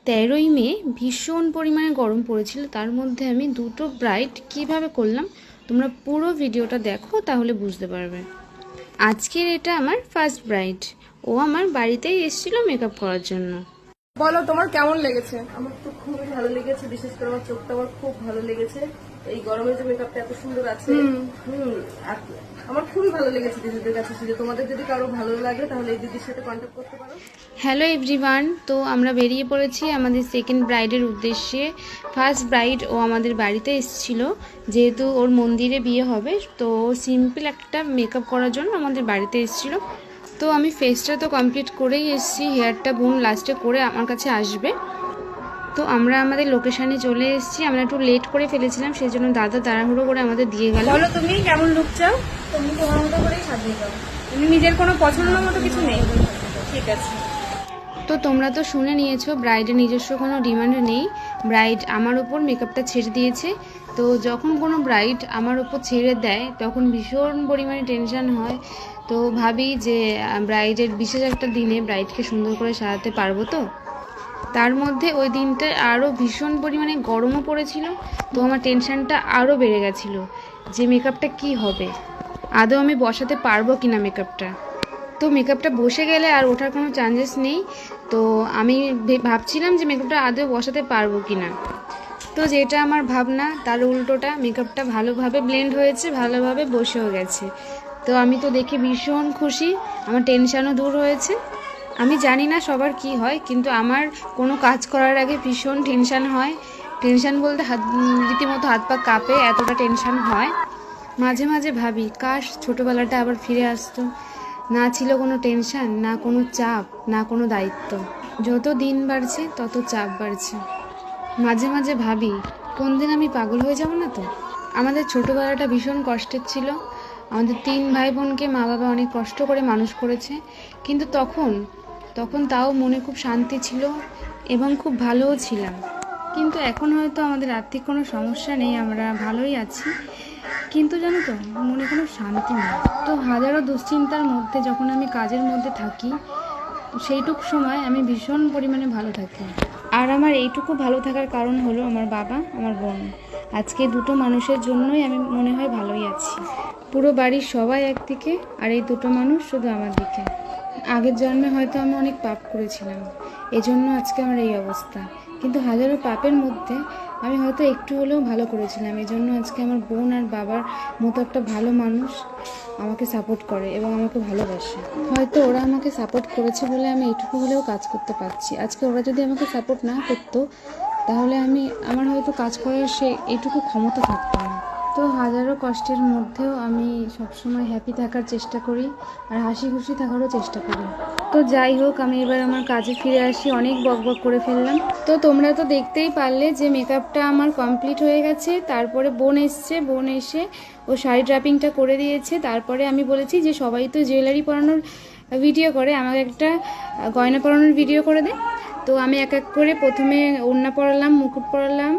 13ই মে ভীষণ পরিমাণে গরম পড়েছিল, তার মধ্যে আমি দুটো ব্রাইড কিভাবে করলাম তোমরা পুরো ভিডিওটা দেখো, তাহলে বুঝতে পারবে। আজকের এটা আমার ফার্স্ট ব্রাইড, ও আমার বাড়িতেই এসেছিল মেকআপ করার জন্য। বলো তোমার কেমন লেগেছে? আমার তো খুবই ভালো লেগেছে, বিশেষ করে আমার চোখটা আমার খুব ভালো লেগেছে। এই গরমের যে মেকআপটা এত সুন্দর আছে, আর আমার খুবই ভালো লেগেছে দিদিদের কাছে। তোমাদের যদি কারো ভালো লাগে তাহলে এই দিদির সাথে কন্ট্যাক্ট করতে পারো। হ্যালো এভরিওয়ান, তো আমরা বেরিয়ে পড়েছি আমাদের সেকেন্ড ব্রাইডের উদ্দেশ্যে। ফার্স্ট ব্রাইড ও আমাদের বাড়িতে এসেছিল, যেহেতু ওর মন্দিরে বিয়ে হবে, তো সিম্পল একটা মেকআপ করার জন্য আমাদের বাড়িতে এসেছিল। তো আমি ফেসটা তো কমপ্লিট করেই এসেছি, হেয়ারটা বোন লাস্টে করে আমার কাছে আসবে। তো আমরা আমাদের লোকেশানে চলে এসেছি, আমরা একটু লেট করে ফেলেছিলাম, সেই জন্য দাদা তাড়াহুড়ো করে আমাদের দিয়ে গেল। বলো তুমি কেমন লুক চাও? তুমি তোমার মতো করেই সাজিয়ে দাও। তুমি নিজের কোনো পছন্দের মতো কিছু নেই? ঠিক আছে। তো তোমরা তো শুনে নিয়েছো, ব্রাইডের নিজস্ব কোনো ডিমান্ড নেই, ব্রাইড আমার উপর মেকআপটা ছেড়ে দিয়েছে। তো যখন কোনো ব্রাইড আমার উপর ছেড়ে দেয় তখন ভীষণ পরিমাণে টেনশন হয়। তো ভাবি যে ব্রাইডের বিশেষ একটা দিনে ব্রাইডকে সুন্দর করে সাজাতে পারবো তো। তার মধ্যে ওই দিনটা আরও ভীষণ পরিমাণে গরমও পড়েছিল, তো আমার টেনশনটা আরও বেড়ে গেছিলো যে মেকআপটা কি হবে, আদৌ আমি বসাতে পারবো কিনা মেকআপটা। তো মেকআপটা বসে গেলে আর ওঠার কোনো চান্সেস নেই, তো আমি ভাবছিলাম যে মেকআপটা আদৌ বসাতে পারবো কিনা। তো যেটা আমার ভাবনা তার উল্টোটা, মেকআপটা ভালোভাবে ব্লেন্ড হয়েছে, ভালোভাবে বসেও গেছে। তো আমি তো দেখে ভীষণ খুশি, আমার টেনশানও দূর হয়েছে। আমি জানি না সবার কি হয়, কিন্তু আমার কোনো কাজ করার আগে ভীষণ টেনশান হয়। টেনশান বলতে রীতিমতো হাত পা কাঁপে, এতটা টেনশান হয়। মাঝে মাঝে ভাবি কাশ ছোটোবেলাটা আবার ফিরে আসতো, না ছিল কোনো টেনশান, না কোনো চাপ, না কোনো দায়িত্ব। যত দিন বাড়ছে তত চাপ বাড়ছে। মাঝে মাঝে ভাবি কোন দিন আমি পাগল হয়ে যাব না তো। আমাদের ছোটোবেলাটা ভীষণ কষ্টের ছিল, আমাদের 3 ভাই বোনকে মা বাবা অনেক কষ্ট করে মানুষ করেছে, কিন্তু তখন তাও মনে খুব শান্তি ছিল এবং খুব ভালোও ছিলাম। কিন্তু এখন হয়তো আমাদের আর্থিক কোনো সমস্যা নেই, আমরা ভালোই আছি, কিন্তু জানো তো মনে কোনো শান্তি নেই। তো হাজারো দুশ্চিন্তার মধ্যে যখন আমি কাজের মধ্যে থাকি, সেইটুকু সময় আমি ভীষণ পরিমাণে ভালো থাকি। আর আমার এইটুকু ভালো থাকার কারণ হলো আমার বাবা, আমার বোন। আজকে দুটো মানুষের জন্যই আমি মনে হয় ভালোই আছি। পুরো বাড়ির সবাই একদিকে, আর এই দুটো মানুষ শুধু আমার দিকে। আগের জন্মে হয়তো আমি অনেক পাপ করেছিলাম, এজন্য আজকে আমার এই অবস্থা। কিন্তু হাজারো পাপের মধ্যে আমি হয়তো একটু হলেও ভালো করেছিলাম, এজন্য আজকে আমার বোন আর বাবার মতো একটা ভালো মানুষ আমাকে সাপোর্ট করে এবং আমাকে ভালোবাসে। হয়তো ওরা আমাকে সাপোর্ট করেছে বলে আমি এইটুকু হলেও কাজ করতে পারছি। আজকে ওরা যদি আমাকে সাপোর্ট না করতো তাহলে আমার হয়তো কাজ করার এইটুকু ক্ষমতা থাকতো না। তো হাজারো কষ্টের মধ্যেও আমি সবসময় হ্যাপি থাকার চেষ্টা করি আর হাসি খুশি থাকারও চেষ্টা করি। তো যাই হোক, আমি এবার আমার কাজে ফিরে আসি, অনেক বকবক করে ফেললাম। তো তোমরা তো দেখতেই পারলে যে মেকআপটা আমার কমপ্লিট হয়ে গেছে। তারপরে বোন এসে ও শাড়ি ড্রাপিংটা করে দিয়েছে। তারপরে আমি বলেছি যে সবাই তো জুয়েলারি পরানোর ভিডিও করে, আমাকে একটা গয়না পরানোর ভিডিও করে দে। তো আমি এক এক করে প্রথমে ওড়না পরালাম, মুকুট পরালাম,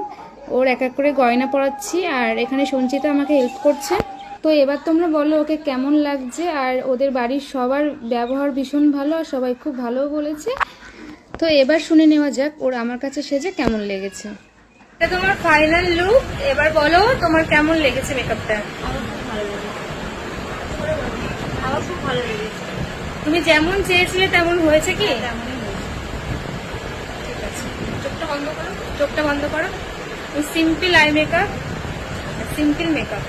ওর এক এক করে গয়না পরাচ্ছি, আর এখানে সঞ্চিতা আমাকে হেল্প করছে। তো এবার তোমরা বলো ওকে কেমন লাগছে। আর ওদের বাড়ির সবার ব্যবহার ভীষণ ভালো, আর সবাই খুব ভালো বলেছে। তো এবার শুনে নেওয়া যাক ওর আমার কাছে সেজে কেমন লেগেছে। এটা তোমার ফাইনাল লুক, এবার বলো তোমার কেমন লেগেছে মেকআপটা? আমার খুব ভালো লেগেছে। তুমি যেমন চেয়েছিলে তেমন হয়েছে কি? তেমনই হয়েছে। ঠিক আছে, চোখটা বন্ধ করো। চোখটা বন্ধ করো। Simple eye makeup, simple makeup.